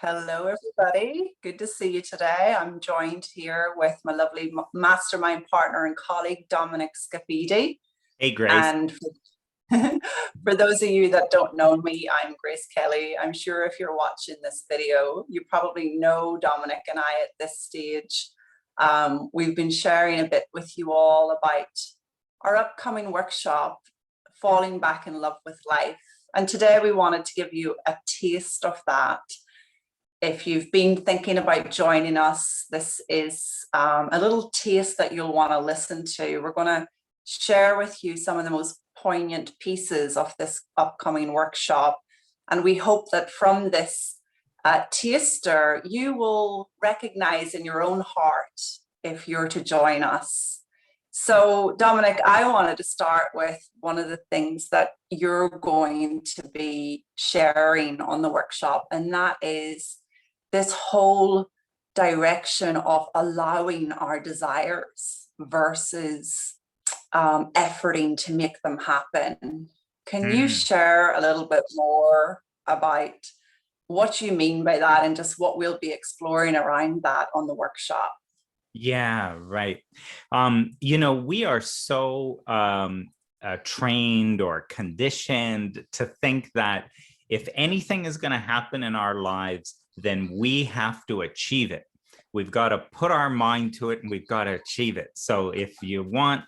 Hello, everybody. Good to see you today. I'm joined here with my lovely mastermind partner and colleague, Dominic Scafidi. Hey, Grace. And for those of you that don't know me, I'm Grace Kelly. I'm sure if you're watching this video, you probably know Dominic and I at this stage. We've been sharing a bit with you all about our upcoming workshop, Falling Back in Love with Life. And today we wanted to give you a taste of that. If you've been thinking about joining us, this is a little taste that you'll want to listen to. We're going to share with you some of the most poignant pieces of this upcoming workshop. And we hope that from this taster, you will recognize in your own heart if you're to join us. So, Dominic, I wanted to start with one of the things that you're going to be sharing on the workshop, and that is this whole direction of allowing our desires versus efforting to make them happen. Can you share a little bit more about what you mean by that and just what we'll be exploring around that on the workshop? Yeah, right. We are so trained or conditioned to think that if anything is going to happen in our lives, then we have to achieve it. We've got to put our mind to it and we've got to achieve it. So if you want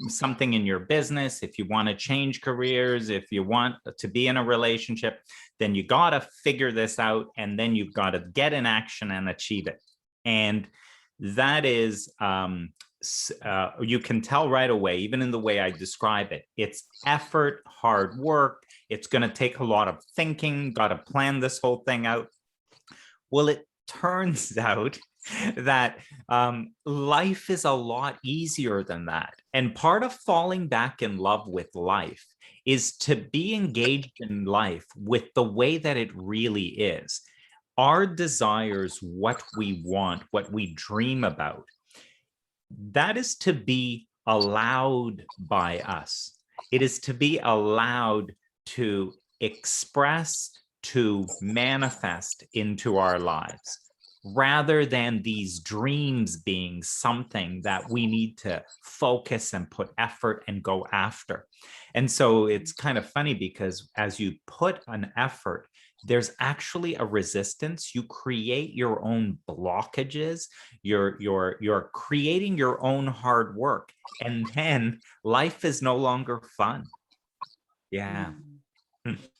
something in your business, if you want to change careers, if you want to be in a relationship, then you got to figure this out and then you've got to get in action and achieve it. And that is, you can tell right away, even in the way I describe it, it's effort, hard work. It's going to take a lot of thinking, got to plan this whole thing out. Well, it turns out that life is a lot easier than that. And part of falling back in love with life is to be engaged in life with the way that it really is. Our desires, what we want, what we dream about, that is to be allowed by us. It is to be allowed to express, to manifest into our lives, rather than these dreams being something that we need to focus and put effort and go after. And so it's kind of funny because as you put an effort, there's actually a resistance. You create your own blockages. You're creating your own hard work, and then life is no longer fun. Yeah.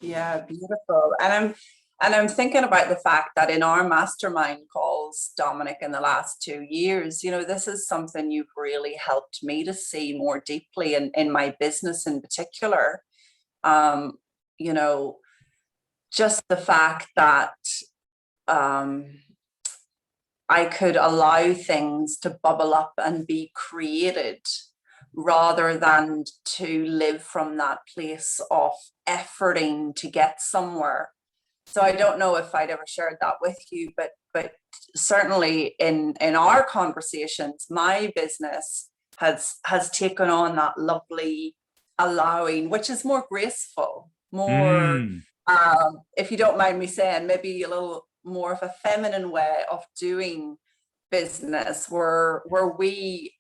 Yeah, beautiful. And I'm thinking about the fact that in our mastermind calls, Dominic, in the last 2 years, this is something you've really helped me to see more deeply in my business in particular. You know, just the fact that I could allow things to bubble up and be created rather than to live from that place of efforting to get somewhere. So I don't know if I'd ever shared that with you, but certainly in our conversations, my business has taken on that lovely allowing, which is more graceful, more if you don't mind me saying, maybe a little more of a feminine way of doing business, where we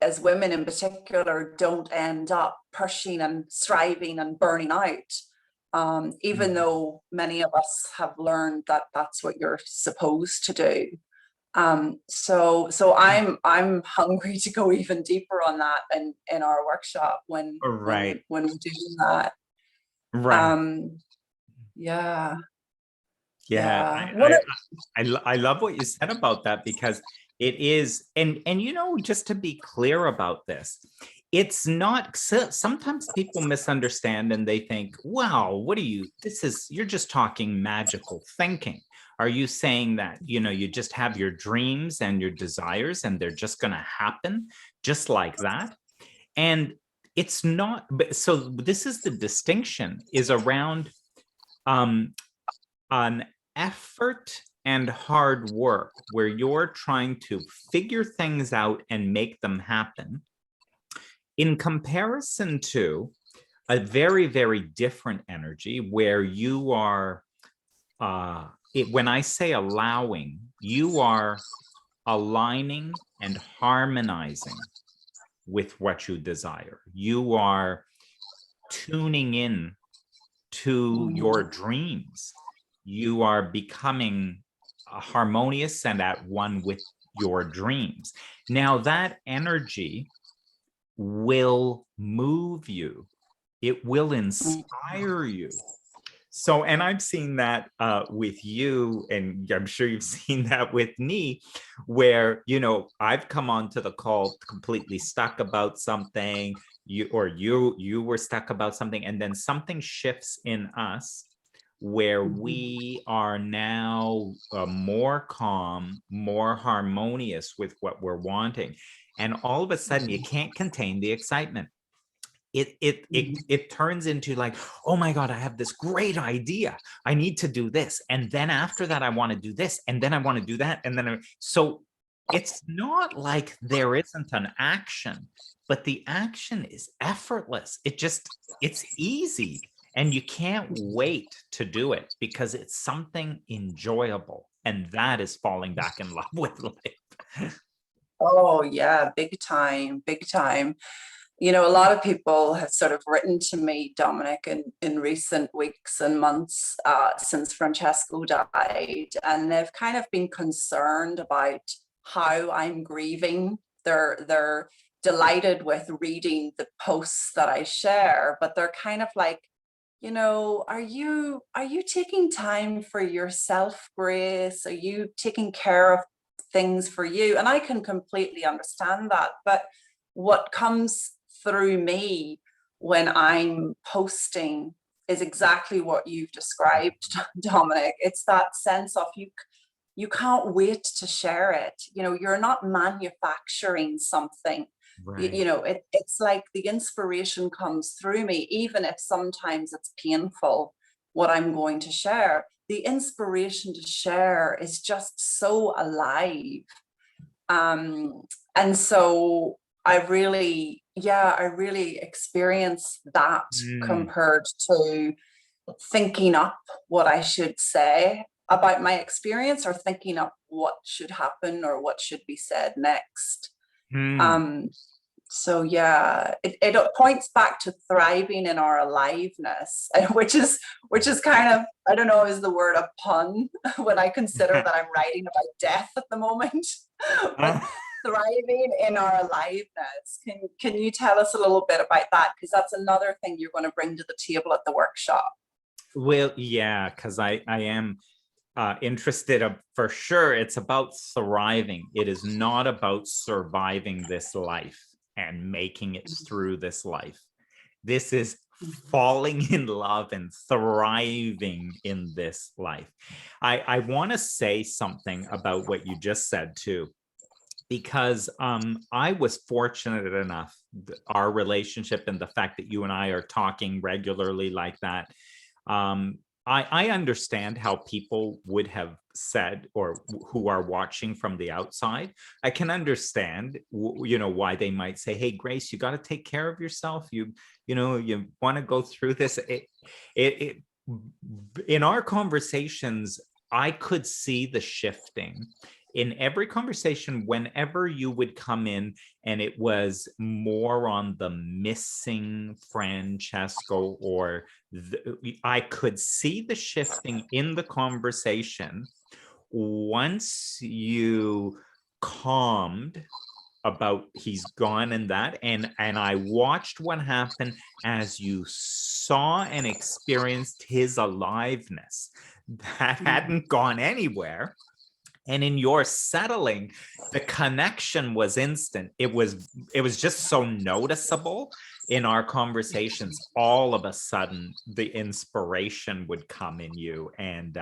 as women in particular don't end up pushing and striving and burning out, even though many of us have learned that that's what you're supposed to do. So I'm hungry to go even deeper on that in our workshop when Right. when we do that. Right. Yeah. Yeah, Yeah. I love what you said about that, because it is, and just to be clear about this, it's not, sometimes people misunderstand and they think, wow, you're just talking magical thinking. Are you saying that, you just have your dreams and your desires and they're just going to happen just like that? And it's not, so this is the distinction, is around an effort and hard work where you're trying to figure things out and make them happen, in comparison to a very, very different energy where you are when I say allowing, you are aligning and harmonizing with what you desire. You are tuning in to your dreams. You are becoming harmonious and at one with your dreams. Now that energy will move you. It will inspire you. So, and I've seen that with you, and I'm sure you've seen that with me, where, you know, I've come onto the call completely stuck about something, you were stuck about something, and then something shifts in us where we are now more calm, more harmonious with what we're wanting. And all of a sudden, you can't contain the excitement. It turns into like, oh my God, I have this great idea. I need to do this. And then after that, I want to do this. And then I want to do that. And then, so it's not like there isn't an action, but the action is effortless. It's easy. And you can't wait to do it because it's something enjoyable. And that is falling back in love with life. Oh yeah, big time, big time. You know, a lot of people have sort of written to me, Dominic, in recent weeks and months since Francesco died, and they've kind of been concerned about how I'm grieving. They're delighted with reading the posts that I share, but they're kind of like, you know, are you taking time for yourself, Grace? Are you taking care of things for you? And I can completely understand that, but what comes through me when I'm posting is exactly what you've described, Dominic. It's that sense of you can't wait to share it. You know, you're not manufacturing something. Right. You know, it's like the inspiration comes through me, even if sometimes it's painful what I'm going to share. The inspiration to share is just so alive. And so I really experienced that compared to thinking up what I should say about my experience or thinking up what should happen or what should be said next. So yeah, it points back to thriving in our aliveness, which is kind of, I don't know, is the word a pun when I consider that I'm writing about death at the moment. But thriving in our aliveness. Can you tell us a little bit about that? Because that's another thing you're going to bring to the table at the workshop. Well, yeah, because I am interested for sure. It's about thriving. It is not about surviving this life and making it through this life. This is falling in love and thriving in this life. I want to say something about what you just said too, because I was fortunate enough, our relationship and the fact that you and I are talking regularly like that, I understand how people would have said, or who are watching from the outside. I can understand, you know, why they might say, "Hey, Grace, you got to take care of yourself. You know, you want to go through this." In our conversations, I could see the shifting. In every conversation, whenever you would come in and it was more on the missing Francesco, or I could see the shifting in the conversation once you calmed about he's gone and that, and I watched what happened as you saw and experienced his aliveness that hadn't gone anywhere. And in your settling, the connection was instant. It was just so noticeable in our conversations. All of a sudden, the inspiration would come in you. And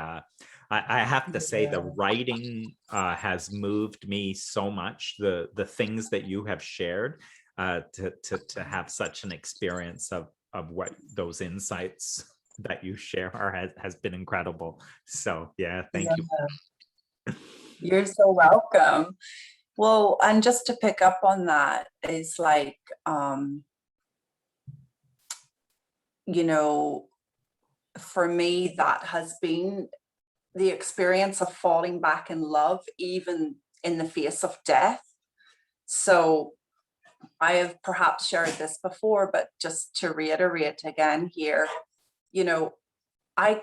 I have to say, the writing has moved me so much. The things that you have shared, to have such an experience of what those insights that you share has been incredible. So yeah, thank you. You're so welcome. Well, and just to pick up on that is like, you know, for me, that has been the experience of falling back in love, even in the face of death. So I have perhaps shared this before, but just to reiterate again here, you know, I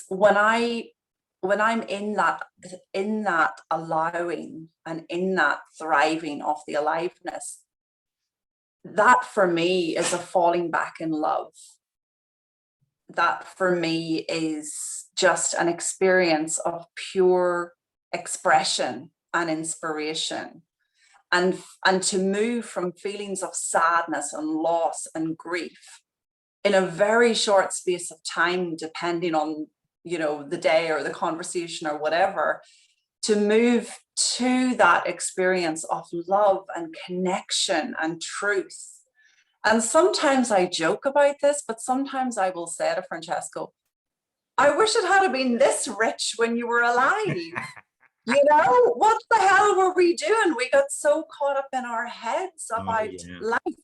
when I when I'm in that allowing and in that thriving of the aliveness, that for me is a falling back in love. That for me is just an experience of pure expression and inspiration. And to move from feelings of sadness and loss and grief in a very short space of time, depending on, you know, the day or the conversation or whatever, to move to that experience of love and connection and truth. And sometimes I joke about this, but sometimes I will say to Francesco, I wish it had been this rich when you were alive. You know, what the hell were we doing? We got so caught up in our heads Oh, about yeah. life.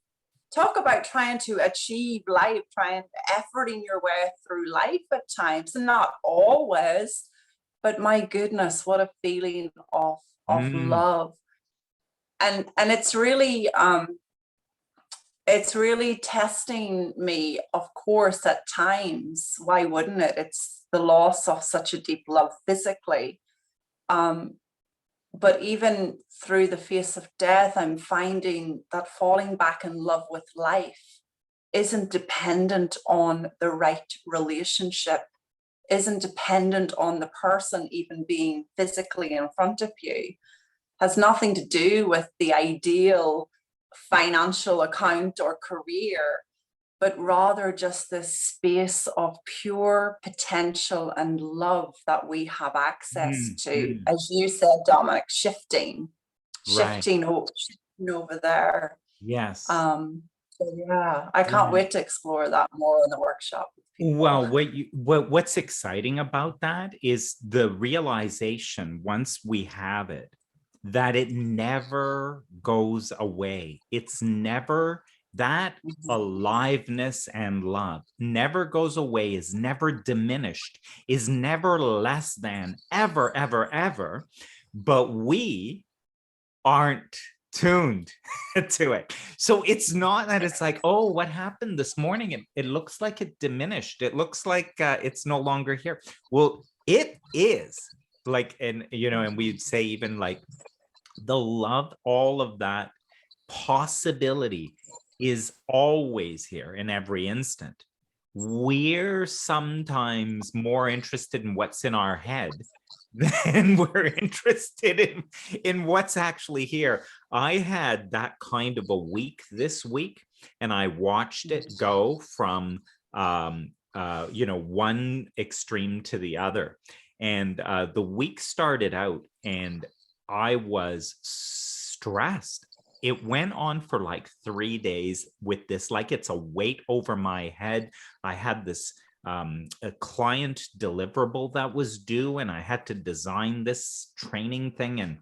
Talk about trying to achieve life, trying efforting your way through life at times, and not always, but my goodness, what a feeling of Mm, love. And it's really testing me, of course, at times. Why wouldn't it? It's the loss of such a deep love physically. Um, but even through the face of death, I'm finding that falling back in love with life isn't dependent on the right relationship, isn't dependent on the person even being physically in front of you, has nothing to do with the ideal financial account or career, but rather just this space of pure potential and love that we have access mm, to. mm. As you said, Dominic, Right. shifting over there. Yes. So yeah, I can't Right. wait to explore that more in the workshop with people. Well, what's exciting about that is the realization once we have it that it never goes away. It's never that aliveness and love never goes away, is never diminished, is never less than ever, ever, ever. But we aren't tuned to it. So it's not that it's like, oh, what happened this morning? It looks like it diminished. It looks like it's no longer here. Well, it is like, and and we'd say even like the love, all of that possibility is always here in every instant. We're sometimes more interested in what's in our head than we're interested in what's actually here. I had that kind of a week this week, and I watched it go from one extreme to the other. And the week started out, and I was stressed. It went on for like 3 days with this, like it's a weight over my head. I had this a client deliverable that was due, and I had to design this training thing. And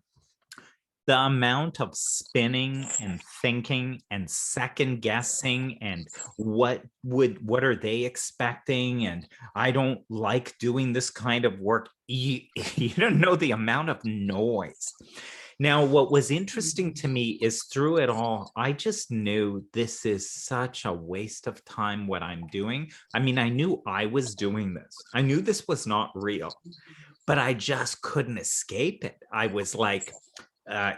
the amount of spinning and thinking and second guessing and what are they expecting, and I don't like doing this kind of work. You don't know the amount of noise. Now, what was interesting to me is through it all, I just knew this is such a waste of time what I'm doing. I mean, I knew I was doing this. I knew this was not real, but I just couldn't escape it. I was like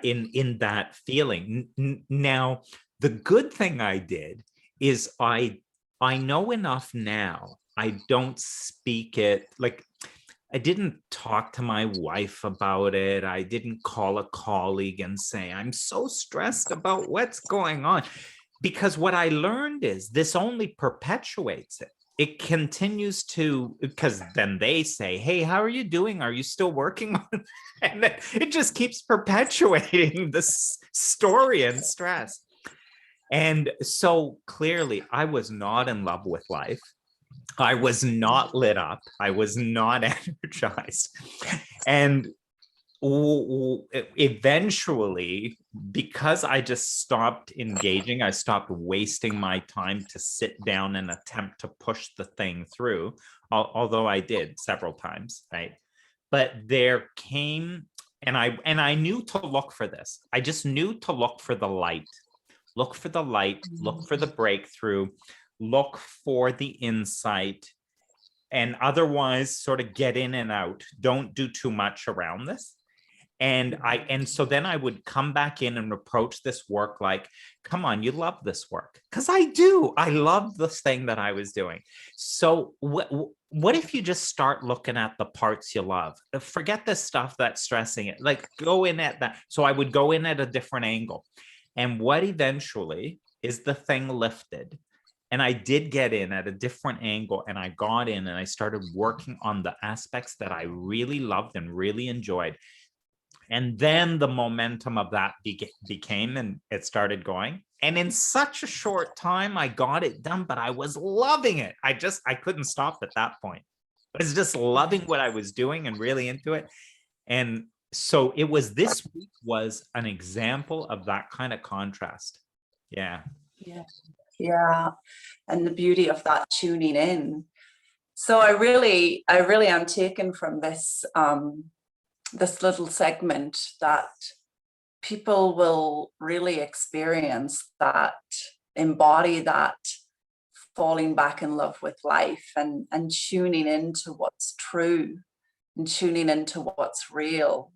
in that feeling. Now, the good thing I did is I know enough now. I don't speak it like I didn't talk to my wife about it. I didn't call a colleague and say, I'm so stressed about what's going on. Because what I learned is this only perpetuates it. It continues to, because then they say, hey, how are you doing? Are you still working on it? And then it just keeps perpetuating this story and stress. And so clearly, I was not in love with life. I was not lit up. I was not energized. And eventually, because I just stopped engaging, I stopped wasting my time to sit down and attempt to push the thing through, although I did several times, right? but there came, and I knew to look for this. I just knew to look for the light, look for the light, look for the breakthrough, look for the insight, and otherwise sort of get in and out. Don't do too much around this. And so then I would come back in and approach this work like, come on, you love this work. Because I do. I love this thing that I was doing. So what if you just start looking at the parts you love? Forget the stuff that's stressing it. Like, go in at that. So I would go in at a different angle. And what eventually is the thing lifted. And I did get in at a different angle, and I got in and I started working on the aspects that I really loved and really enjoyed. And then the momentum of that became, and it started going. And in such a short time, I got it done, but I was loving it. I couldn't stop at that point. I was just loving what I was doing and really into it. And so it was, this week was an example of that kind of contrast. Yeah. Yeah. Yeah. And the beauty of that tuning in. So I really am taken from this, this little segment that people will really experience that, embody that falling back in love with life and tuning into what's true and tuning into what's real.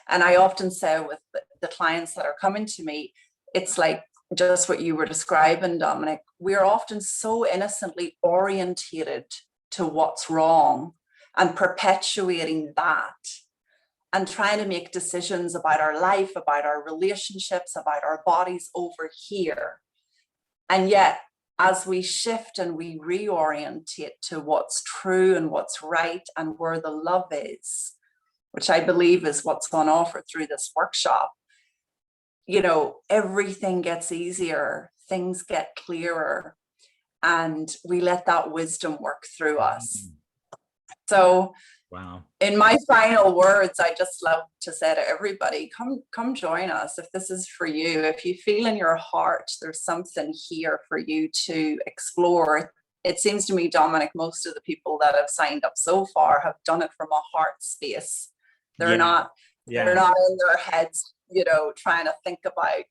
And I often say with the clients that are coming to me, it's like just what you were describing, Dominic. We're often so innocently orientated to what's wrong and perpetuating that, and trying to make decisions about our life, about our relationships, about our bodies over here. And yet, as we shift and we reorientate to what's true and what's right and where the love is, which I believe is what's on offer through this workshop, you know, everything gets easier, things get clearer, and we let that wisdom work through us. So, wow. In my final words, I just love to say to everybody, come join us if this is for you. If you feel in your heart there's something here for you to explore. It seems to me, Dominic, most of the people that have signed up so far have done it from a heart space. They're not in their heads, you know, trying to think about,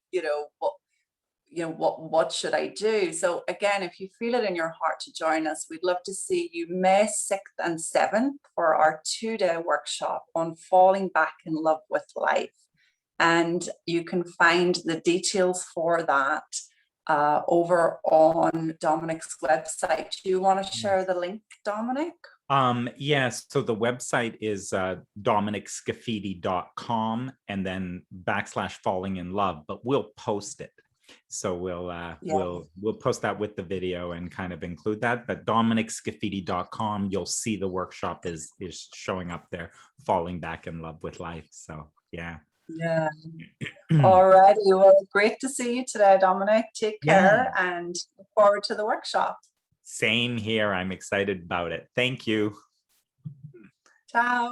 what should I do? So again, if you feel it in your heart to join us, we'd love to see you May 6th and 7th for our 2-day workshop on falling back in love with life. And you can find the details for that over on Dominic's website. Do you want to share the link, Dominic? Yes. So the website is dominicscafidi.com and then /falling in love, but we'll post it. So we'll post that with the video and kind of include that. But dominicscafidi.com, you'll see the workshop is showing up there, falling back in love with life. So yeah. Yeah. All righty. Well, great to see you today, Dominic. Take care and look forward to the workshop. Same here. I'm excited about it. Thank you. Ciao.